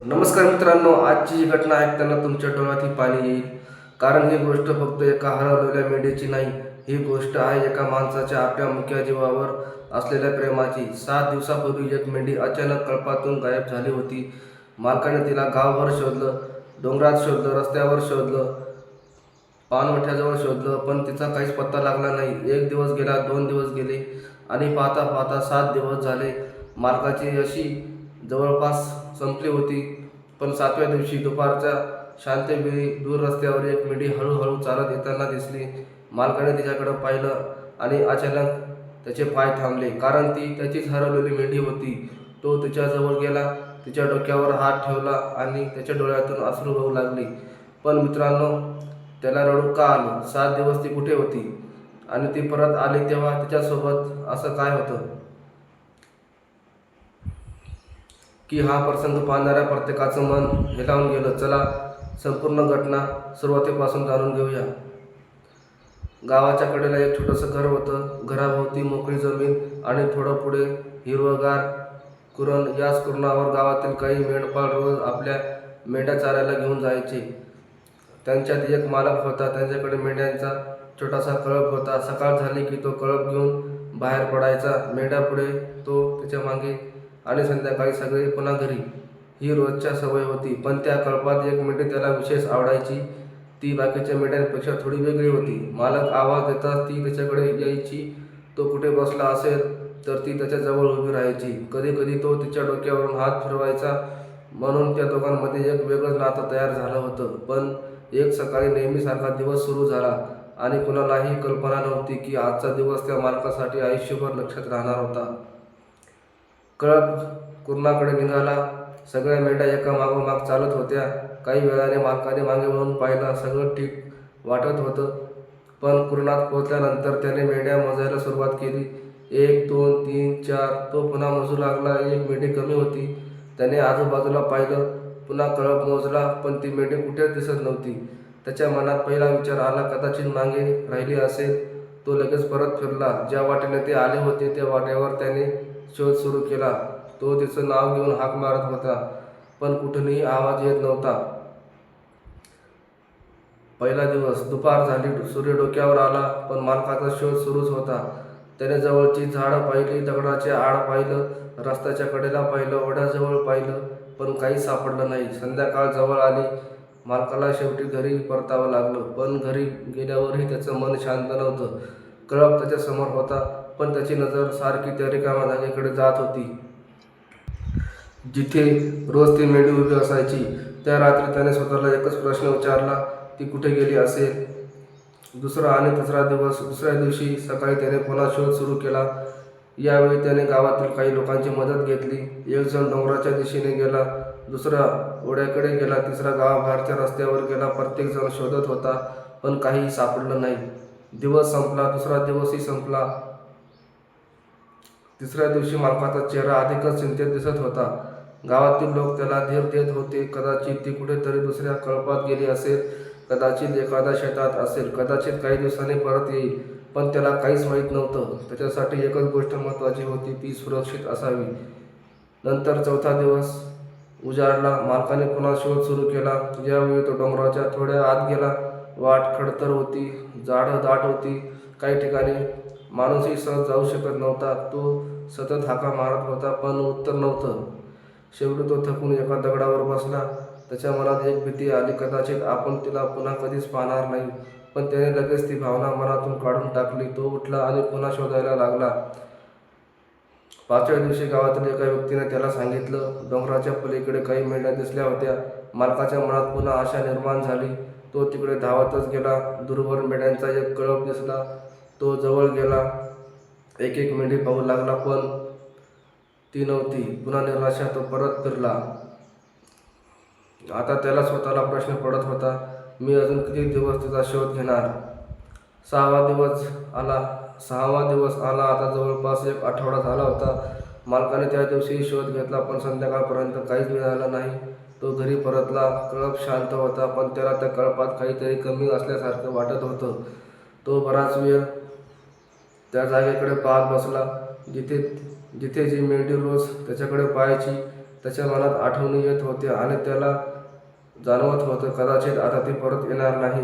नमस्कार मित्रांनो, आजची ही घटना ऐकताना तुमच्या डोळ्यातही पाणी येईल. कारण ही गोष्ट फक्त एका हरवलेल्या मेंढीची नाही, ही गोष्ट आहे एका माणसाच्या आपल्या मुक्या जीवावर असलेल्या प्रेमाची. 7 दिवसापूर्वी एक मेंढी अचानक कळपातून गायब झाली होती. मालकाने तिला गावभर शोधलं, डोंगरात शोधलं, रस्त्यावर शोधलं, पाणवठ्याजवळ शोधलं, पण तिचा काहीच पत्ता लागला नाही. 1 दिवस गेला, 2 दिवस गेले आणि पाहता पाहता 7 दिवस झाले. मालकाची अशी जवळपास संपली होती. पण 7व्या दिवशी दुपारच्या शांतवेळी दूर रस्त्यावर एक मेंढी हळूहळू चालत येताना दिसली. मालकाने तिच्याकडे पाहिलं आणि अचानक त्याचे पाय थांबले, कारण ती त्याचीच हरवलेली मेंढी होती. तो तिच्याजवळ गेला, तिच्या डोक्यावर हात ठेवला आणि त्याच्या डोळ्यातून अश्रू वाहू लागली. पण मित्रांनो, त्याला रडू का आलं? 7 दिवस ती कुठे होती? आणि ती परत आली तेव्हा तिच्यासोबत असं काय होतं, की हा प्रसंग पाहणाऱ्या प्रत्येकाचं मन हेलावून गेलं. चला संपूर्ण घटना सुरुवातीपासून जाणून घेऊया. गावाच्या कडेला एक छोटंसं घर होतं. घराभोवती मोकळी जमीन आणि थोडं पुढे हिरवंगार कुरण. याच कुरणावर गावातील काही मेंढपाळ रोज आपल्या मेंढ्या चारायला घेऊन जायचे. त्यांच्यात एक मालक होता. त्यांच्याकडे मेंढ्यांचा छोटासा कळप होता. सकाळ झाली की तो कळप घेऊन बाहेर पडायचा. मेंढ्या पुढे, तो त्याच्या मागे आणि संध्याकाळी सगळे पुन्हा घरी. ही रोजच्या सवय होती. पण त्या कळपात एक मेंढी त्याला विशेष आवडायची. ती बाकीच्या मेंढ्यांपेक्षा थोडी वेगळी होती. मालक आवाज देताच ती त्याच्याकडे यायची. तो कुठे बसला असेल तर ती त्याच्या जवळ उभी राहायची. कधी कधी तो तिच्या डोक्यावरून हात फिरवायचा. म्हणून त्या दोघांमध्ये एक वेगळंच नातं तयार झालं होतं. पण एक सकाळी नेहमीसारखा दिवस सुरू झाला आणि कुणालाही कल्पना नव्हती की आजचा दिवस त्या मालकासाठी आयुष्यभर लक्षात राहणार होता. कळप कुरणाकडे निघाला. सगळ्या मेंढ्या एका मागोमाग चालत होत्या. काही वेळाने मालकाने मागे वळून पाहिलं. सगळं ठीक वाटत होतं. पण कुरणात पोहोचल्यानंतर त्याने मेंढ्या मोजायला सुरुवात केली. 1, 2, 3, 4. तो पुन्हा मोजू लागला. एक मेंढी कमी होती. त्याने आजूबाजूला पाहिलं, पुन्हा कळप मोजला, पण ती मेंढी कुठेच दिसत नव्हती. त्याच्या मनात पहिला विचार आला, कदाचित मागे राहिली असेल. तो लगेच परत फिरला. ज्या वाटेने ते आले होते त्या वाटेवर त्याने शोध सुरू केला. तो तिचं नाव घेऊन हाक मारत होता, पण कुठूनही आवाज येत नव्हता. पहिला दिवस. दुपार झाली. सूर्य डोक्यावर आला, पण मालकाचा शोध सुरूच होता. त्याने जवळची झाडं पाहिली, दगडाचे आड पाहिलं, रस्त्याच्या कडेला पाहिलं, ओढ्याजवळ पाहिलं, पण काही सापडलं नाही. संध्याकाळ जवळ आली. मालकाला शेवटी घरी परतावं लागलं. पण घरी गेल्यावरही त्याचं मन शांत नव्हतं. कळप त्याच्या समोर होता, पण त्याची नजर सारखी त्या रिकाम्या जागेकडे जात होती, जिथे रोज ती मेंढी उभी असायची. त्या रात्री त्याने स्वतःला एकच प्रश्न विचारला, ती कुठे गेली असेल? दुसरा आणि तिसरा दिवस. दुसऱ्या दिवशी सकाळी त्याने पुन्हा शोध सुरू केला. यावेळी त्याने गावातील काही लोकांची मदत घेतली. एक जण डोंगराच्या दिशेने गेला, दुसरा ओढ्याकडे गेला, तिसरा गावाबाहेरच्या रस्त्यावर गेला. प्रत्येक जण शोधत होता, पण काहीही सापडलं नाही. दिवस संपला. दुसरा दिवसही संपला. तिसऱ्या दिवशी मालकाचा चेहरा अधिकच चिंतेत दिसत होता. गावातील लोक त्याला धीर देत होते. कदाचित ती कुठेतरी दुसऱ्या कळपात गेली असेल, कदाचित एखाद्या शेतात असेल, कदाचित काही दिवसांनी परत येईल. पण त्याला काहीच माहीत नव्हतं. त्याच्यासाठी एकच गोष्ट महत्त्वाची होती, ती सुरक्षित असावी. नंतर चौथा दिवस उजाडला. मालकाने पुन्हा शोध सुरू केला. यावेळी तो डोंगराच्या थोड्या आत गेला. वाट खडतर होती, झाडं दाट होती, काही ठिकाणी माणूसही सहज जाऊ शकत नव्हता. तो सतत हाका मारत होता, पण उत्तर नव्हतं. शेवटी तो थकून एका दगडावर बसला. त्याच्या मनात एक भीती आली, कदाचित आपण तिला पुन्हा कधीच पाहणार नाही. पण त्याने लगेच ती भावना मनातून काढून टाकली. तो उठला आणि पुन्हा शोधायला लागला. 5व्या दिवशी गावातील एका व्यक्तीने त्याला सांगितलं, डोंगराच्या पलीकडे काही मेंढ्या दिसल्या होत्या. मालकाच्या मनात पुन्हा आशा निर्माण झाली. तो तिकडे धावतच गेला. दूरवर मेंढ्यांचा एक कळप दिसला. तो जवळ गेला. एक एक मेंढी पाहू लागला, पण ती नव्हती. पुन्हा निराशा तो परत फिरला. आता त्याला स्वतःला प्रश्न पडत होता, मी अजून किती दिवस तिचा शोध घेणार? 6वा दिवस आला. 6वा दिवस आला. आता जवळपास एक आठवडा झाला होता. मालकाने त्या दिवशी शोध घेतला, पण संध्याकाळपर्यंत काहीच मिळालं नाही. तो घरी परतला. कळप शांत होता, पण त्याला त्या कळपात काहीतरी कमी असल्यासारखं वाटत होतं. तो बराच वेळ त्या जागेकडे पाहत बसला, जिथे जिथे जी मेंढी रोज त्याच्याकडे पाहायची. त्याच्या मनात आठवणी येत होत्या आणि त्याला जाणवत होतं कदाचित आता ती परत येणार नाही.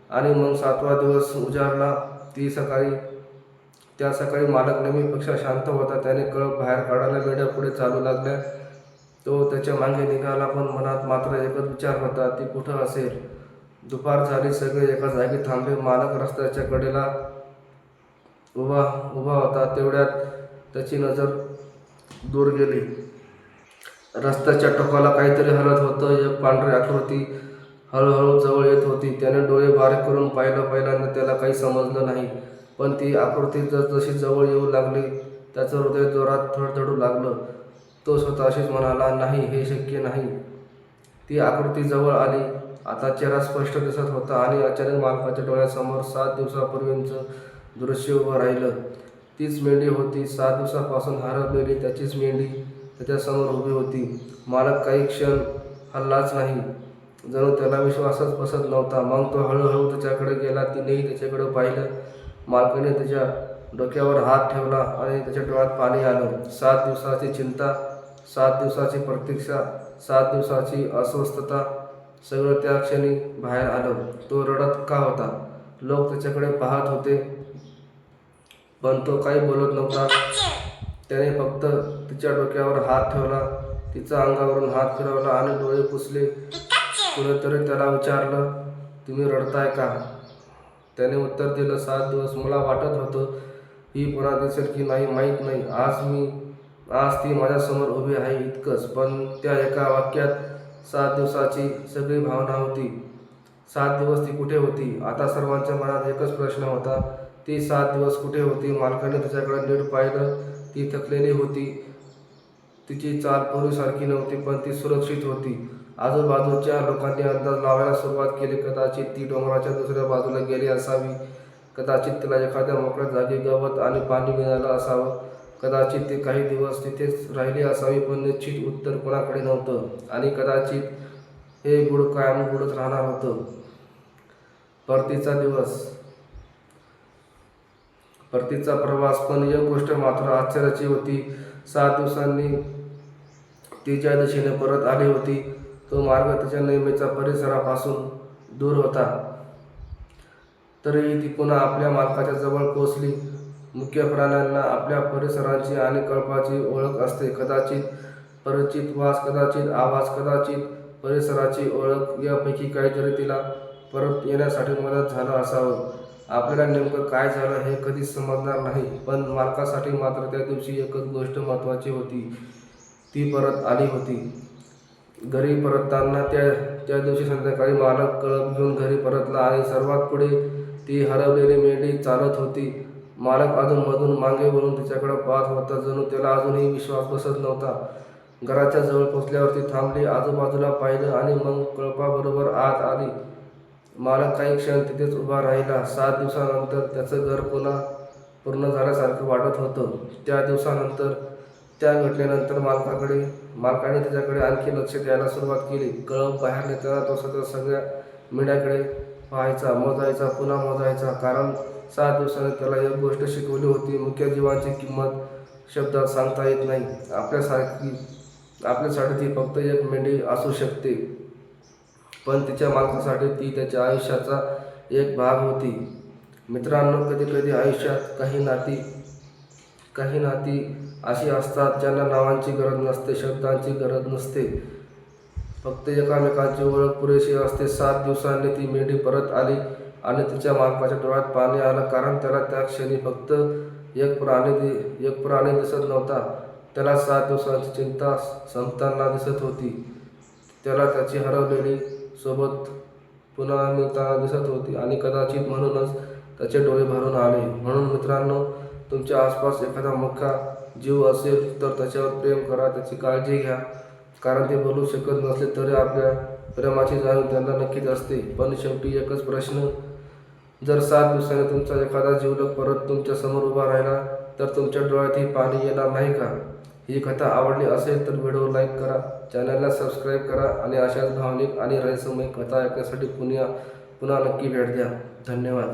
आणि मग 7वा दिवस उजाडला. त्या सकाळी मालक नेहमीपेक्षा शांत होता. त्याने कळप बाहेर काढायला मेंढ्या पुढे चालू लागल्या. तो त्याच्या मागे निघाला, पण मनात मात्र एकच विचार होता, ती कुठं असेल. दुपार झाली. सगळे एका जागी थांबले. मालक रस्त्याच्या कडेला उभा होता. तेवढ्यात त्याची नजर दूर गेली. रस्त्याच्या टोकाला काहीतरी हलत होतं. एक पांढरी आकृती हळूहळू जवळ येत होती. त्याने डोळे बारीक करून पाहिलं. पहिल्यांदा त्याला काही समजलं नाही, पण ती आकृती जसजशी जवळ येऊ लागली त्याचं हृदय जोरात धडधडू लागलं. तो स्वतःशीच म्हणाला, नाही, हे शक्य नाही. ती आकृती जवळ आली. आता चेहरा स्पष्ट दिसत होता आणि अचानक मालकाच्या डोळ्यासमोर 7 दिवसापूर्वीचं दृश्य उभं राहिलं. तीच मेंढी होती. 7 दिवसापासून हरवलेली त्याचीच मेंढी त्याच्यासमोर उभी होती. मालक काही क्षण हललाच नाही. जणू त्याला विश्वासच बसत नव्हता. मग तो हळूहळू त्याच्याकडे गेला. तिनेही त्याच्याकडे पाहिलं. मालकाने त्याच्या डोक्यावर हात ठेवला आणि त्याच्या डोळ्यात पाणी आलं. 7 दिवसाची चिंता, 7 दिवसाची प्रतीक्षा, 7 दिवसाची अस्वस्थता, सगळं त्या क्षणी बाहेर आलं. तो रडत का होता? लोक त्याच्याकडे पाहत होते, पण तो काही बोलत नव्हता. त्याने फक्त तिच्या डोक्यावर हात ठेवला, तिच्या अंगावरून हात फिरवला आणि डोळे पुसले. कुणीतरी त्याला विचारलं, तुम्ही रडताय का? त्याने उत्तर दिलं, 7 दिवस. मला वाटत होतं ही पुन्हा दिसेल की नाही माहीत नाही. आज ती माझ्यासमोर उभी आहे, इतकंच. पण त्या एका वाक्यात 7 दिवसाची सगळी भावना होती. 7 दिवस ती कुठे होती? आता सर्वांच्या मनात एकच प्रश्न होता, ती 7 दिवस कुठे होती? मालकाने तिच्याकडे नीट पाहिलं. ती थकलेली होती. तिची चाल पूर्वीसारखी नव्हती, पण ती सुरक्षित होती. आजूबाजूच्या लोकांनी अंदाज लावायला सुरुवात केली. कदाचित ती डोंगराच्या दुसऱ्या बाजूला गेली असावी. कदाचित तिला एखाद्या मोकळ्या जागी गवत आणि पाणी मिळालं असावं. कदाचित ती काही दिवस तिथेच राहिली असावी, पण निश्चित उत्तर कोणाकडे नव्हतं. आणि कदाचित हे गूढ कायम गूढच राहणार होतं. परतीचा प्रवास. पण एक गोष्ट मात्र आश्चर्याची होती. 7 दिवसांनी ती ज्या दिशेने परत आली होती, तो मार्ग तिच्या नेहमीच्या परिसरापासून दूर होता. तरीही ती पुन्हा आपल्या मालकाच्या जवळ पोचली. मुख्य प्राण्यांना आपल्या परिसराची आणि कळपाची ओळख असते. कदाचित परिचित वास, कदाचित आवाज, कदाचित परिसराची ओळख. यापैकी काहीतरी तिला परत येण्यासाठी मदत झालं असावं. आपल्याला नेमकं काय झालं हे कधीच समजणार नाही, पण मालकासाठी मात्र त्या दिवशी एकच गोष्ट महत्त्वाची होती, ती परत आली होती. घरी परतताना त्या दिवशी संध्याकाळी मालक कळप घेऊन घरी परतला आणि सर्वात पुढे ती हरवलेली मेंढी चालत होती. मालक अधूनमधून मागे वळून तिच्याकडे पाहत होता, जणू त्याला अजूनही विश्वास बसत नव्हता. घराच्या जवळ पोचल्यावर ती थांबली, आजूबाजूला पाहिलं आणि मग कळपाबरोबर आत आली. मालक काही क्षण तिथेच उभा राहिला. 7 दिवसानंतर त्याचं घर पुन्हा पूर्ण झाल्यासारखं वाटत होतं. त्या दिवसानंतर, त्या घटनेनंतर मालकाने त्याच्याकडे आणखी लक्ष द्यायला सुरुवात केली. कळप बाहेर नेताना तो सतत सगळ्या मेंढ्याकडे पाहायचा, मोजायचा, पुन्हा मोजायचा. कारण 7 दिवसांनी त्याला एक गोष्ट शिकवली होती, मुख्य जीवांची किंमत शब्दात सांगता येत नाही. आपल्यासाठी ती फक्त एक मेंढी असू शकते, पण तिच्या मालकासाठी ती त्याच्या आयुष्याचा एक भाग होती. मित्रांनो, कधीकधी आयुष्यात काही नाती अशी असतात ज्यांना नावांची गरज नसते, शब्दांची गरज नसते, फक्त एकामेकांची ओळख पुरेशी असते. 7 दिवसांनी ती मेंढी परत आली आणि तिच्या मालकाच्या डोळ्यात पाणी आलं, कारण त्याला त्या क्षणी फक्त एक प्राणी दिसत नव्हता. त्याला 7 दिवसांची चिंता संपताना दिसत होती. त्याला त्याची हरवलेली सोबत पुन्हा मिळताना दिसत होती आणि कदाचित म्हणूनच त्याचे डोळे भरून आले. म्हणून मित्रांनो, तुमच्या आसपास एखादा मोठा जीव असेल तर त्याच्यावर प्रेम करा, त्याची काळजी घ्या, कारण ते बोलू शकत नसले तरी आपल्या प्रेमाची जाणीव त्यांना नक्कीच असते. पण शेवटी एकच प्रश्न, जर 7 दिवसांनी तुमचा एखादा जीवलग परत तुमच्या समोर उभा राहिला तर तुमच्या डोळ्यातही पाणी येणार नाही का? ही कथा आवडली असेल तर व्हिडिओ लाईक करा, चॅनलला सबस्क्राईब करा आणि अशाच भावनिक आणि रहस्यमय कथा ऐकण्यासाठी पुन्हा नक्की भेट द्या. धन्यवाद.